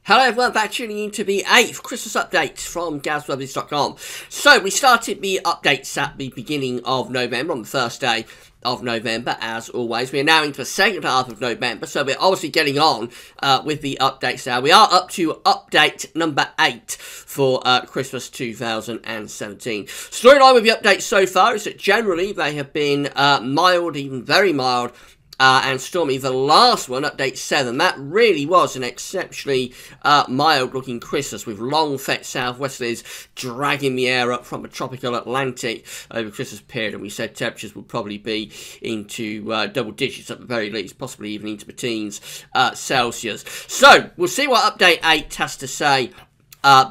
Hello everyone, back tuning in to the 8th Christmas update from GazWebbies.com. So we started the updates at the beginning of November, on the first day of November, as always. We are now into the second half of November, so we're obviously getting on with the updates now. We are up to update number 8 for Christmas 2017. Storyline with the updates so far is that generally they have been mild, even very mild, and stormy. The last one, update 7, that really was an exceptionally mild-looking Christmas, with long, fetch southwesterlies dragging the air up from the tropical Atlantic over the Christmas period, and we said temperatures would probably be into double digits at the very least, possibly even into the teens Celsius. So, we'll see what update 8 has to say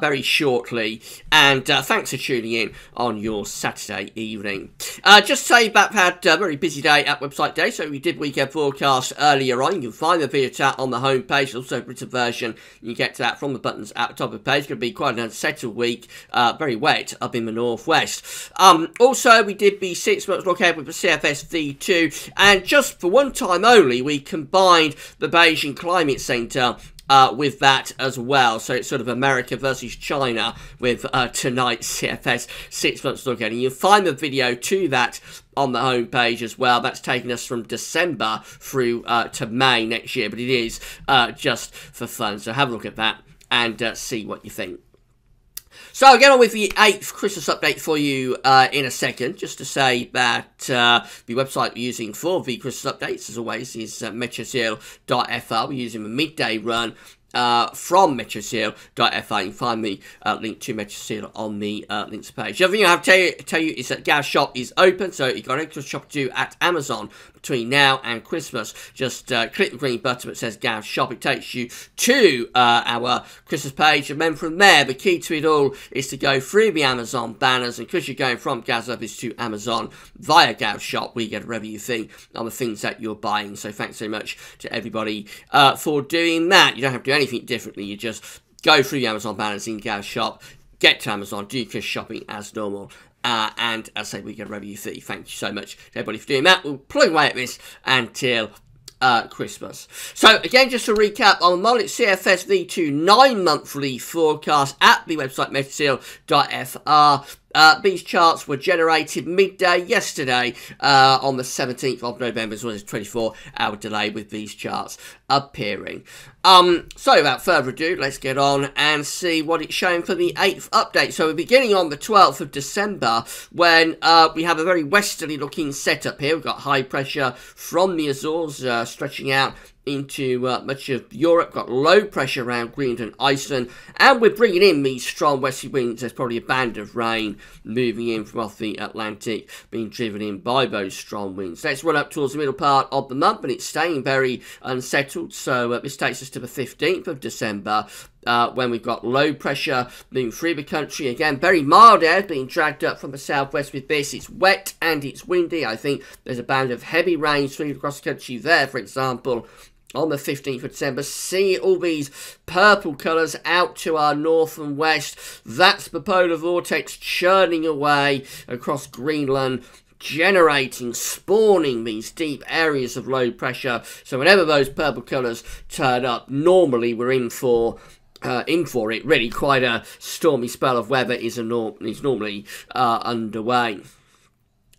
very shortly, and thanks for tuning in on your Saturday evening. Just to say that we've had a very busy day at Website Day, so we did weekend forecast earlier on. You can find the video chat on the home page, also a written version. You can get to that from the buttons at the top of the page. It's going to be quite an unsettled week, very wet up in the northwest. Also, we did the 6 months look ahead with the CFS V2, and just for one time only, we combined the Beijing Climate Centre with that as well. So it's sort of America versus China with tonight's CFS 6 months look at. And you'll find the video to that on the homepage as well. That's taking us from December through to May next year, but it is just for fun. So have a look at that and see what you think. So I'll get on with the 8th Christmas update for you in a second, just to say that the website we're using for the Christmas updates, as always, is metroseal.fr. We're using the midday run from metroseal.fr. You can find the link to Metroseal on the links page. The other thing I have to tell you is that Gaz Shop is open, so you've got extra shop to do at Amazon between now and Christmas. Just click the green button that says Gaz Shop. It takes you to our Christmas page, and then from there, the key to it all is to go through the Amazon banners, and because you're going from Gaz Office to Amazon via Gaz Shop, we get a revenue thing on the things that you're buying. So thanks so much to everybody for doing that. You don't have to do anything differently. You just go through the Amazon banners in Gaz Shop, get to Amazon, do your shopping as normal, and as I say, we get a revenue fee. Thank you so much to everybody for doing that. We'll plug away at this until Christmas. So again, just to recap on the model, it's CFS V2 9-monthly forecast at the website metroseal.fr. These charts were generated midday yesterday on the 17th of November, as well as a 24-hour delay with these charts appearing. So without further ado, let's get on and see what it's showing for the 8th update. So we're beginning on the 12th of December, when we have a very westerly looking setup here. We've got high pressure from the Azores stretching out into much of Europe, got low pressure around Greenland and Iceland, and we're bringing in these strong westerly winds. There's probably a band of rain moving in from off the Atlantic, being driven in by those strong winds. Let's run up towards the middle part of the month, and it's staying very unsettled. So this takes us to the 15th of December, when we've got low pressure moving through the country. Again, very mild air being dragged up from the southwest with this. It's wet and it's windy. I think there's a band of heavy rain sweeping across the country there, for example, on the 15th of December. See all these purple colours out to our north and west. That's the polar vortex churning away across Greenland, generating, spawning these deep areas of low pressure. So whenever those purple colours turn up, normally we're in for it. Really, quite a stormy spell of weather is normally underway.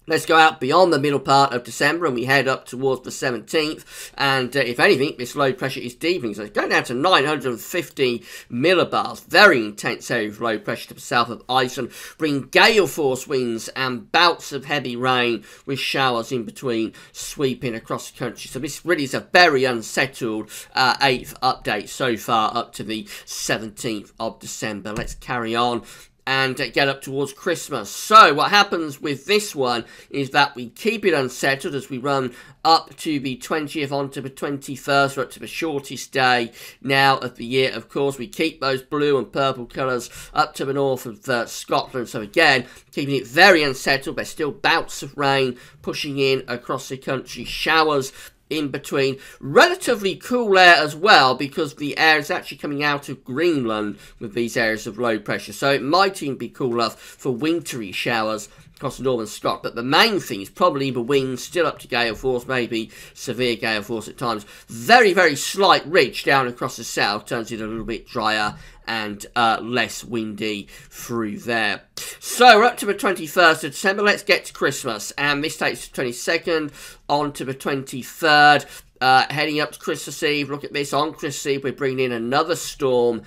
Let's go out beyond the middle part of December, and we head up towards the 17th, and if anything, this low pressure is deepening, so it's going down to 950 millibars. Very intense area of low pressure to the south of Iceland, bringing gale force winds and bouts of heavy rain with showers in between sweeping across the country. So this really is a very unsettled 8th update so far up to the 17th of December. Let's carry on and get up towards Christmas. So what happens with this one is that we keep it unsettled as we run up to the 20th onto the 21st, or up to the shortest day now of the year. Of course, we keep those blue and purple colours up to the north of Scotland. So again, keeping it very unsettled. There's still bouts of rain pushing in across the country, showers in between. Relatively cool air as well, because the air is actually coming out of Greenland with these areas of low pressure, so it might even be cool enough for wintry showers across the northern Scotland. But the main thing is probably the winds still up to gale force, maybe severe gale force at times. Very, very slight ridge down across the south, turns it a little bit drier and less windy through there. So we're up to the 21st of December. Let's get to Christmas, and this takes the 22nd on to the 23rd. Heading up to Christmas Eve. Look at this. On Christmas Eve, we're bringing in another storm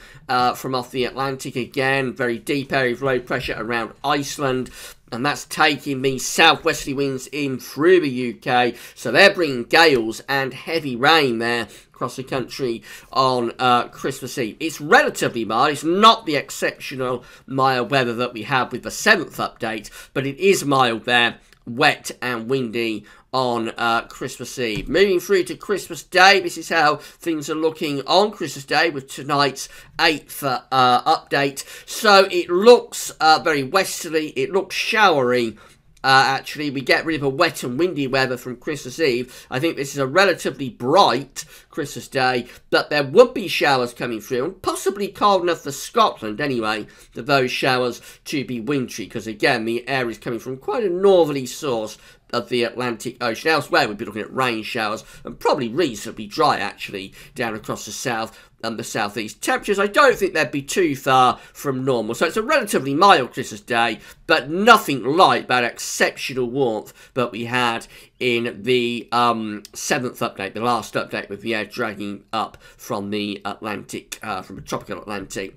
from off the Atlantic again. Very deep area of low pressure around Iceland. And that's taking the southwesterly winds in through the UK. So they're bringing gales and heavy rain there across the country on Christmas Eve. It's relatively mild. It's not the exceptional mild weather that we had with the 7th update, but it is mild there, wet and windy on Christmas Eve. Moving through to Christmas Day, this is how things are looking on Christmas Day with tonight's 8th update. So it looks very westerly, it looks showery. Actually, we get rid of a wet and windy weather from Christmas Eve. I think this is a relatively bright Christmas Day, but there would be showers coming through, and possibly cold enough for Scotland anyway, for those showers to be wintry, because again, the air is coming from quite a northerly source of the Atlantic Ocean. Elsewhere, we'd be looking at rain showers, and probably reasonably dry, actually, down across the south and the southeast. Temperatures, I don't think they'd be too far from normal. So it's a relatively mild Christmas Day, but nothing like that exceptional warmth that we had in the 7th update, the last update with the air dragging up from the Atlantic, from the tropical Atlantic.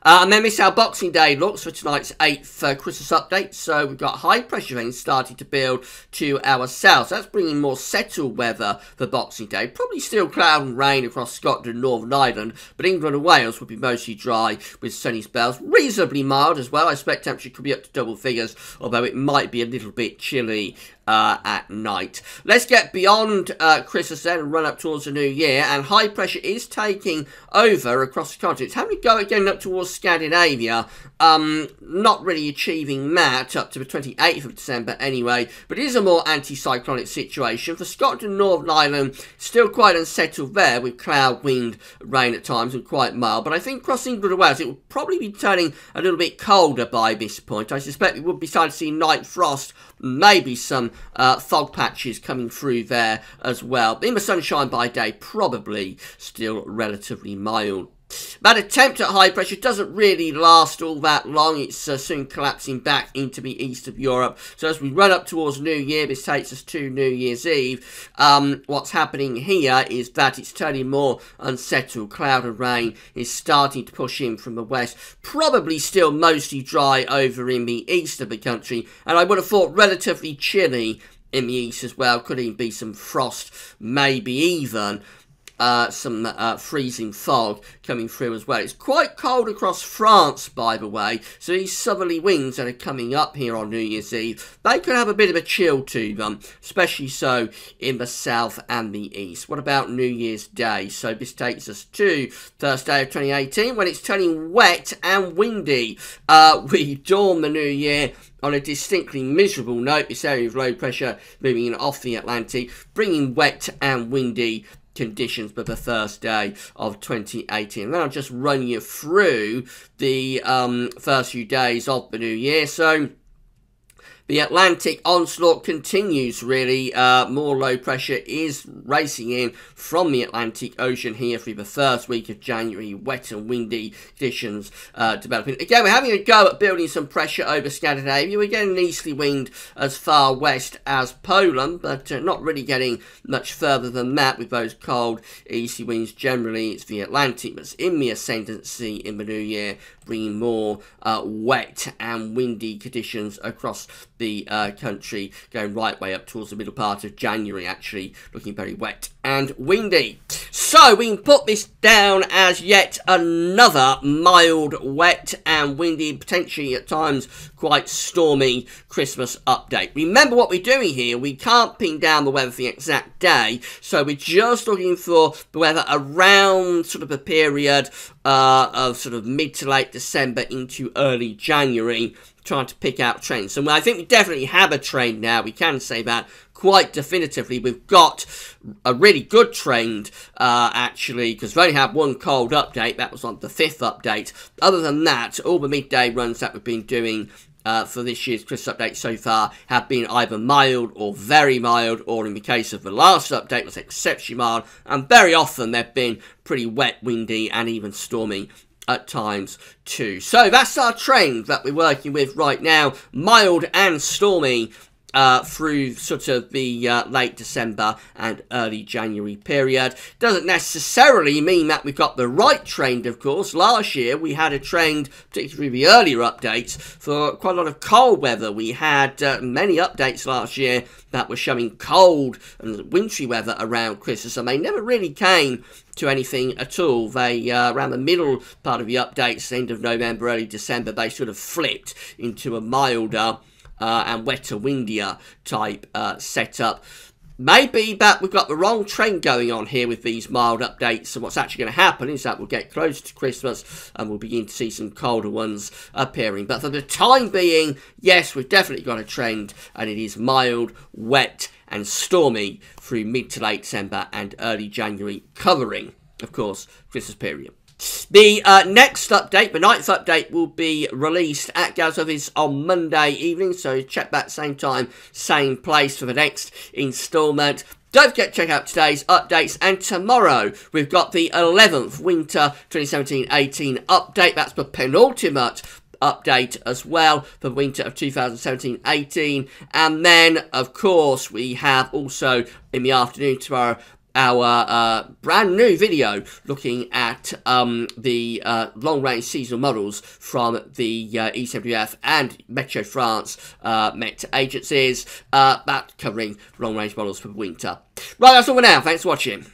And then this is how Boxing Day looks for tonight's 8th Christmas update. So we've got high pressure veins starting to build to our south. So that's bringing more settled weather for Boxing Day. Probably still cloud and rain across Scotland and Northern Ireland, but England and Wales will be mostly dry with sunny spells. Reasonably mild as well. I expect temperature could be up to double figures, although it might be a little bit chilly at night. Let's get beyond Christmas then and run up towards the new year, and high pressure is taking over across the continent. It's having to go again up towards Scandinavia, not really achieving that up to the 28th of December anyway, but it is a more anticyclonic situation. For Scotland and Northern Ireland, still quite unsettled there with cloud, wind, rain at times and quite mild, but I think across England and Wales it will probably be turning a little bit colder by this point. I suspect we would be starting to see night frost, maybe some fog patches coming through there as well. In the sunshine by day, probably still relatively mild. That attempt at high pressure doesn't really last all that long. It's soon collapsing back into the east of Europe. So as we run up towards New Year, this takes us to New Year's Eve. What's happening here is that it's turning more unsettled. Cloud and rain is starting to push in from the west. Probably still mostly dry over in the east of the country. And I would have thought relatively chilly in the east as well. Could even be some frost, maybe even some freezing fog coming through as well. It's quite cold across France, by the way, so these southerly winds that are coming up here on New Year's Eve, they could have a bit of a chill to them, especially so in the south and the east. What about New Year's Day? So this takes us to Thursday of 2018, when it's turning wet and windy. We dawn the new year on a distinctly miserable note. This area of low pressure moving in off the Atlantic, bringing wet and windy conditions for the first day of 2018. And then I'll just run you through the first few days of the new year. So the Atlantic onslaught continues, really. More low pressure is racing in from the Atlantic Ocean here through the first week of January. Wet and windy conditions developing. Again, we're having a go at building some pressure over Scandinavia. We're getting an easterly wind as far west as Poland, but not really getting much further than that with those cold easterly winds. Generally, it's the Atlantic that's in the ascendancy in the new year, bringing more wet and windy conditions across the country, going right way up towards the middle part of January, actually looking very wet and windy. So we can put this down as yet another mild, wet and windy, potentially at times quite stormy Christmas update. Remember what we're doing here, we can't pin down the weather for the exact day, so we're just looking for the weather around sort of a period of sort of mid to late December into early January, trying to pick out trends. So I think we definitely have a trend now. We can say that quite definitively. We've got a really good trend, actually, because we only had one cold update. That was on the 5th update. Other than that, all the midday runs that we've been doing for this year's Christmas update so far have been either mild or very mild, or in the case of the last update was exceptionally mild, and very often they've been pretty wet, windy and even stormy at times too. So that's our trend that we're working with right now, mild and stormy through sort of the late December and early January period. Doesn't necessarily mean that we've got the right trend, of course. Last year we had a trend, particularly the earlier updates, for quite a lot of cold weather. We had many updates last year that were showing cold and wintry weather around Christmas, and they never really came to anything at all. They, around the middle part of the updates, end of November, early December, they sort of flipped into a milder and wetter, windier type setup. Maybe that we've got the wrong trend going on here with these mild updates, and what's actually going to happen is that we'll get closer to Christmas and we'll begin to see some colder ones appearing. But for the time being, yes, we've definitely got a trend, and it is mild, wet and stormy through mid to late December and early January, covering, of course, Christmas period. The next update, the 9th update, will be released at Gaz Office on Monday evening, so check back same time, same place for the next instalment. Don't forget to check out today's updates, and tomorrow we've got the 11th Winter 2017-18 update. That's the penultimate update as well for the winter of 2017-18, and then of course we have also in the afternoon tomorrow our brand new video looking at the long-range seasonal models from the ECWF and Meteo France Met agencies, that covering long-range models for winter. Right, that's all for now. Thanks for watching.